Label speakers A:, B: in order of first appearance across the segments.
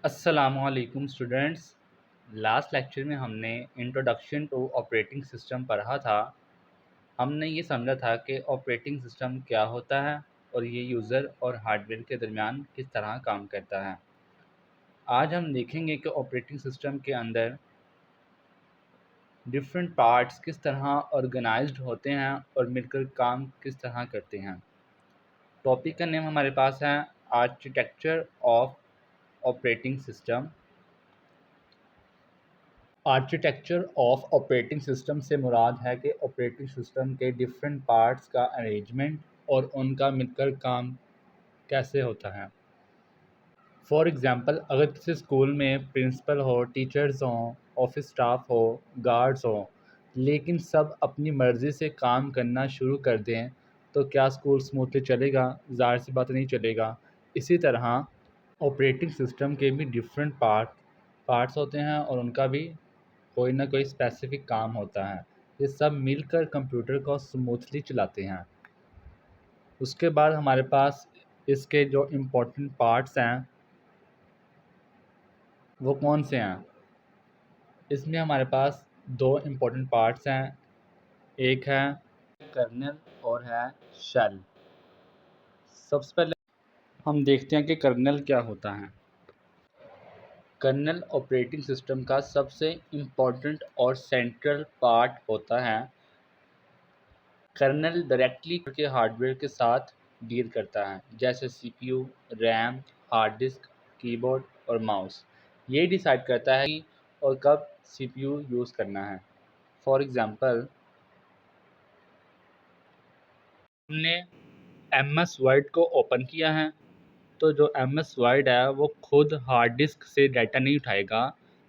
A: अस्सलामुअलैकुम students. Last lecture में हमने इंट्रोडक्शन टू ऑपरेटिंग सिस्टम पढ़ा था। हमने ये समझा था कि ऑपरेटिंग सिस्टम क्या होता है और ये यूज़र और हार्डवेयर के दरमियान किस तरह काम करता है। आज हम देखेंगे कि ऑपरेटिंग सिस्टम के अंदर डिफरेंट पार्ट्स किस तरह ऑर्गेनाइज्ड होते हैं और मिलकर काम किस तरह करते हैं। टॉपिक का नेम हमारे पास है architecture of operating system. Architecture of operating system से मुराद है कि ऑपरेटिंग सिस्टम के डिफरेंट पार्ट्स का अरेंजमेंट और उनका मिलकर काम कैसे होता है। फॉर एग्ज़ाम्पल, अगर किसी स्कूल में प्रिंसिपल हो, टीचर्स हों, ऑफिस स्टाफ हो, गार्ड्स हो, लेकिन सब अपनी मर्ज़ी से काम करना शुरू कर दें तो क्या स्कूल स्मूथली चलेगा? ज़ाहिर सी बात नहीं चलेगा। इसी तरह ऑपरेटिंग सिस्टम के भी डिफरेंट पार्ट्स होते हैं और उनका भी कोई ना कोई स्पेसिफिक काम होता है। ये सब मिलकर कंप्यूटर को स्मूथली चलाते हैं। उसके बाद हमारे पास इसके जो इम्पोर्टेंट पार्ट्स हैं वो कौन से हैं। इसमें हमारे पास दो इम्पोर्टेंट पार्ट्स हैं, एक है कर्नेल और है शेल। सबसे पहले हम देखते हैं कि कर्नेल क्या होता है। कर्नेल ऑपरेटिंग सिस्टम का सबसे इम्पोर्टेंट और सेंट्रल पार्ट होता है। कर्नेल डायरेक्टली के हार्डवेयर के साथ डील करता है, जैसे CPU, RAM, hard disk, keyboard और माउस। ये डिसाइड करता है कि और कब सीपीयू यूज़ करना है। फॉर एग्ज़ाम्पल, हमने एमएस वर्ड को ओपन किया है तो जो एमएस वर्ड है वो खुद हार्ड डिस्क से डाटा नहीं उठाएगा।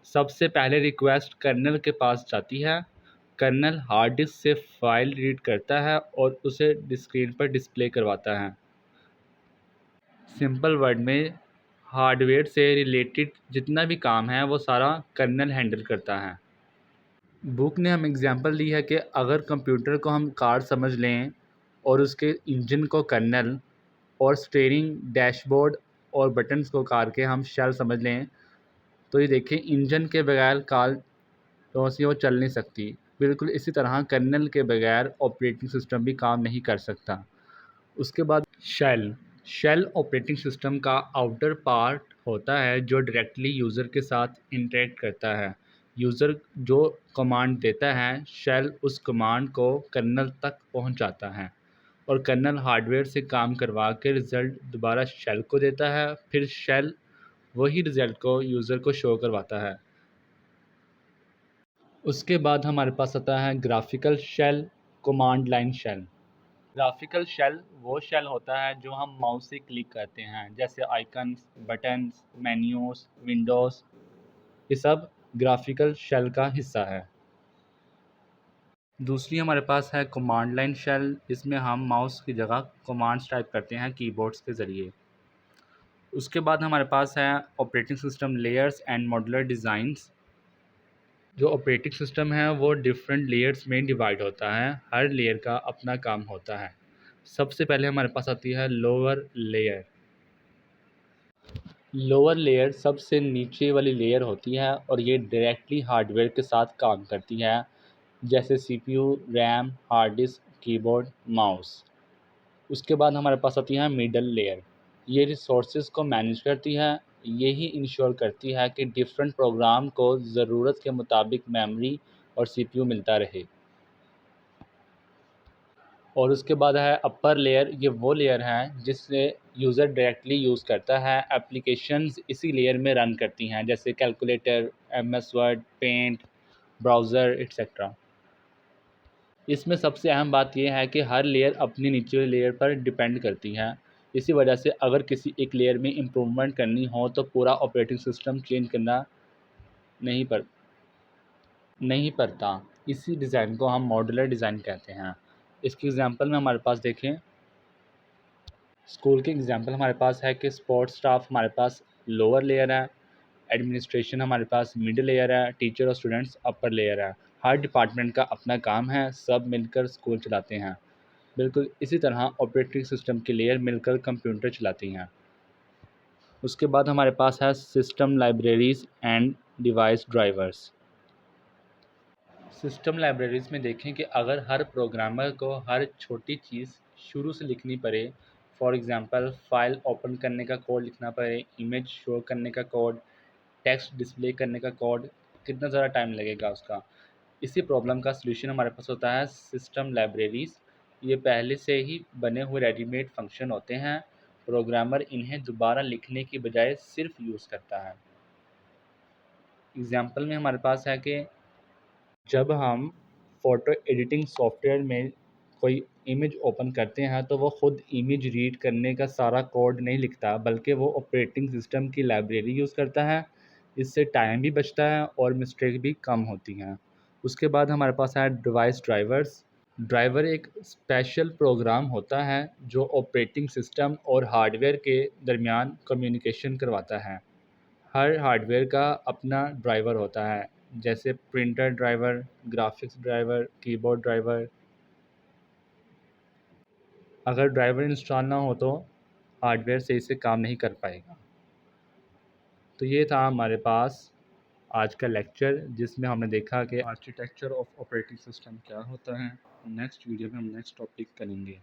A: सबसे पहले रिक्वेस्ट कर्नेल के पास जाती है। कर्नेल हार्ड डिस्क से फाइल रीड करता है और उसे स्क्रीन पर डिस्प्ले करवाता है। सिंपल वर्ड में हार्डवेयर से रिलेटेड जितना भी काम है वो सारा कर्नेल हैंडल करता है। बुक ने हम एग्जांपल ली है कि अगर कंप्यूटर को हम कार समझ लें और उसके इंजन को कर्नेल और स्टीयरिंग, डैशबोर्ड और बटन्स को कार के हम शेल समझ लें, तो ये देखें इंजन के बगैर कार जो सी वो चल नहीं सकती। बिल्कुल इसी तरह कर्नेल के बगैर ऑपरेटिंग सिस्टम भी काम नहीं कर सकता। उसके बाद शेल। शेल ऑपरेटिंग सिस्टम का आउटर पार्ट होता है जो डायरेक्टली यूज़र के साथ इंटरेक्ट करता है। यूज़र जो कमांड देता है, शेल उस कमांड को कर्नेल तक पहुंचाता है और कर्नेल हार्डवेयर से काम करवा के रिज़ल्ट दोबारा शेल को देता है। फिर शेल वही रिज़ल्ट को यूज़र को शो करवाता है। उसके बाद हमारे पास आता है graphical shell, command line shell. Graphical shell वो शेल होता है जो हम माउस से क्लिक करते हैं, जैसे आइकन्स, बटन्स, मेन्यूज, विंडोज़। ये सब ग्राफिकल शेल का हिस्सा है। दूसरी हमारे पास है कमांड लाइन शेल। इसमें हम माउस की जगह कमांड्स टाइप करते हैं कीबोर्ड्स के ज़रिए। उसके बाद हमारे पास है operating system layers and modular designs. जो ऑपरेटिंग सिस्टम है वो डिफरेंट लेयर्स में डिवाइड होता है। हर लेयर का अपना काम होता है। सबसे पहले हमारे पास आती है लोअर लेयर। लोअर लेयर सबसे नीचे वाली लेयर होती है और ये डायरेक्टली हार्डवेयर के साथ काम करती है, जैसे CPU, RAM, hard disk, keyboard, mouse. उसके बाद हमारे पास आती है मिडल लेयर। ये रिसोर्सेज को मैनेज करती है। यही इंश्योर करती है कि डिफरेंट प्रोग्राम को ज़रूरत के मुताबिक मेमोरी और सीपीयू मिलता रहे। और उसके बाद है अपर लेयर। ये वो लेयर है जिससे यूज़र डायरेक्टली यूज़ करता है। एप्लीकेशंस इसी लेयर में रन करती हैं, जैसे calculator, MS Word, paint, browser etcetera. इसमें सबसे अहम बात यह है कि हर लेयर अपनी नीचे वाली लेयर पर डिपेंड करती है। इसी वजह से अगर किसी एक लेयर में इम्प्रूवमेंट करनी हो तो पूरा ऑपरेटिंग सिस्टम चेंज करना नहीं पड़ नहीं पड़ता। इसी डिज़ाइन को हम मॉड्यूलर डिज़ाइन कहते हैं। इसकी एग्जांपल में हमारे पास देखें, स्कूल के एग्जांपल हमारे पास है कि स्पोर्ट्स स्टाफ हमारे पास लोअर लेयर है, एडमिनिस्ट्रेशन हमारे पास मिड लेयर है, टीचर और स्टूडेंट्स अपर लेयर है। हर डिपार्टमेंट का अपना काम है, सब मिलकर स्कूल चलाते हैं। बिल्कुल इसी तरह ऑपरेटिंग सिस्टम की लेयर मिलकर कंप्यूटर चलाती हैं। उसके बाद हमारे पास है system libraries and device drivers. System libraries में देखें कि अगर हर प्रोग्रामर को हर छोटी चीज़ शुरू से लिखनी पड़े, फॉर एग्ज़ाम्पल फ़ाइल ओपन करने का कोड लिखना पड़े, इमेज शो करने का कोड, टेक्स्ट डिस्प्ले करने का कोड, कितना ज़्यादा टाइम लगेगा उसका। इसी प्रॉब्लम का सलूशन हमारे पास होता है सिस्टम लाइब्रेरीज़। ये पहले से ही बने हुए रेडीमेड फंक्शन होते हैं, प्रोग्रामर इन्हें दोबारा लिखने की बजाय सिर्फ यूज़ करता है। एग्ज़ाम्पल में हमारे पास है कि जब हम फ़ोटो एडिटिंग सॉफ्टवेयर में कोई इमेज ओपन करते हैं तो वो ख़ुद इमेज रीड करने का सारा कोड नहीं लिखता, बल्कि वो ऑपरेटिंग सिस्टम की लाइब्रेरी यूज़ करता है। इससे टाइम भी बचता है और मिस्टेक भी कम होती हैं। उसके बाद हमारे पास है डिवाइस ड्राइवर्स। ड्राइवर एक स्पेशल प्रोग्राम होता है जो ऑपरेटिंग सिस्टम और हार्डवेयर के दरमियान कम्युनिकेशन करवाता है। हर हार्डवेयर का अपना ड्राइवर होता है, जैसे printer driver, graphics driver, keyboard driver. अगर ड्राइवर इंस्टॉल ना हो तो हार्डवेयर सही से काम नहीं कर पाएगा। तो ये था हमारे पास आज का लेक्चर, जिसमें हमने देखा कि आर्किटेक्चर ऑफ ऑपरेटिंग सिस्टम क्या होता है। नेक्स्ट वीडियो में हम नेक्स्ट टॉपिक करेंगे।